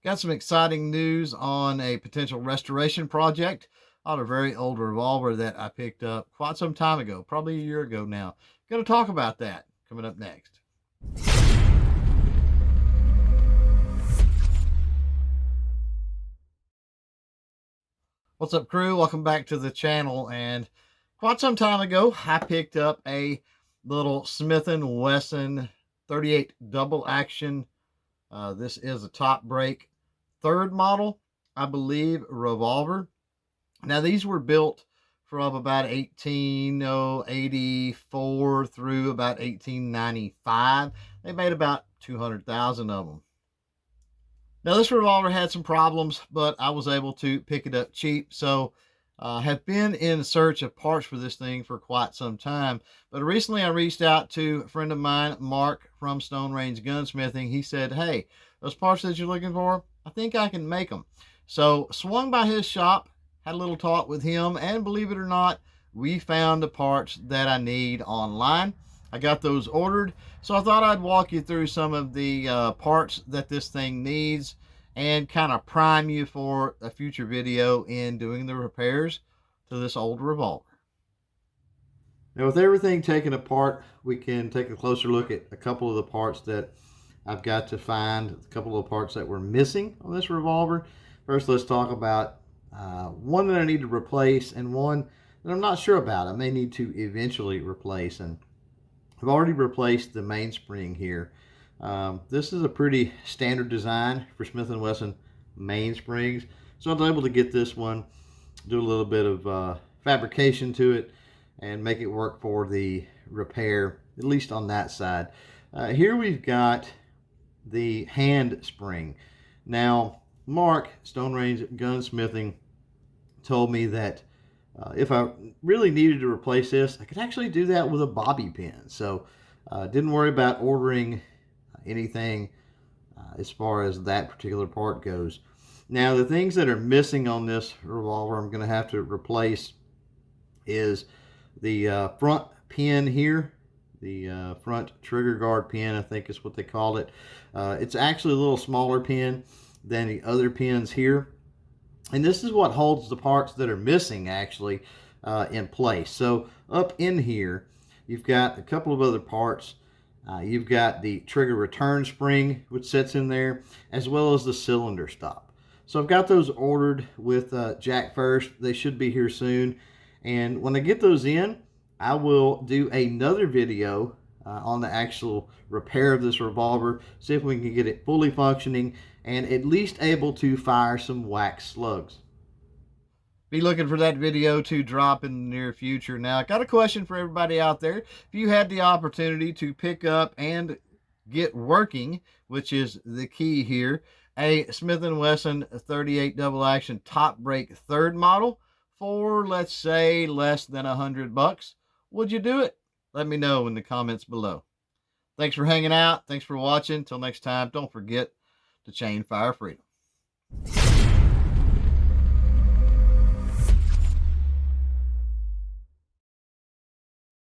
Got some exciting news on a potential restoration project on a very old revolver that I picked up quite some time ago, probably a year ago now. Going to talk about that coming up next. What's up, crew? Welcome back to the channel. And quite some time ago, I picked up a little Smith & Wesson 38 double action. This is a top break third model, I believe, revolver. Now, these were built from about 1884 through about 1895. They made about 200,000 of them. Now, this revolver had some problems, but I was able to pick it up cheap. So have been in search of parts for this thing for quite some time. But recently I reached out to a friend of mine, Mark from Stone Range Gunsmithing. He said, hey, those parts that you're looking for, I think I can make them. So swung by his shop, had a little talk with him, and believe it or not, we found the parts that I need online. I got those ordered, so I thought I'd walk you through some of the parts that this thing needs and kind of prime you for a future video in doing the repairs to this old revolver. Now, with everything taken apart, we can take a closer look at a couple of the parts that I've got to find, a couple of parts that were missing on this revolver. First, let's talk about one that I need to replace and one that I'm not sure about. I may need to eventually replace, and I've already replaced the mainspring here. This is a pretty standard design for Smith & Wesson mainsprings, so I was able to get this one, do a little bit of fabrication to it, and make it work for the repair, at least on that side. Here we've got the hand spring. Now, Mark, Stone Range Gunsmithing, told me that if I really needed to replace this, I could actually do that with a bobby pin. So didn't worry about ordering anything as far as that particular part goes. Now, the things that are missing on this revolver I'm going to have to replace is the front pin here, the front trigger guard pin, I think is what they call it. It's actually a little smaller pin than the other pins here. And this is what holds the parts that are missing actually in place. So up in here, you've got a couple of other parts. You've got the trigger return spring, which sits in there, as well as the cylinder stop. So I've got those ordered with Jack First. They should be here soon. And when I get those in, I will do another video on the actual repair of this revolver, see if we can get it fully functioning and at least able to fire some wax slugs. Be looking for that video to drop in the near future. Now, I got a question for everybody out there. If you had the opportunity to pick up and get working, which is the key here, a Smith & Wesson 38 double action top break third model for, let's say, less than $100, would you do it? Let me know in the comments below. Thanks for hanging out. Thanks for watching. Until next time, don't forget to chain fire freedom.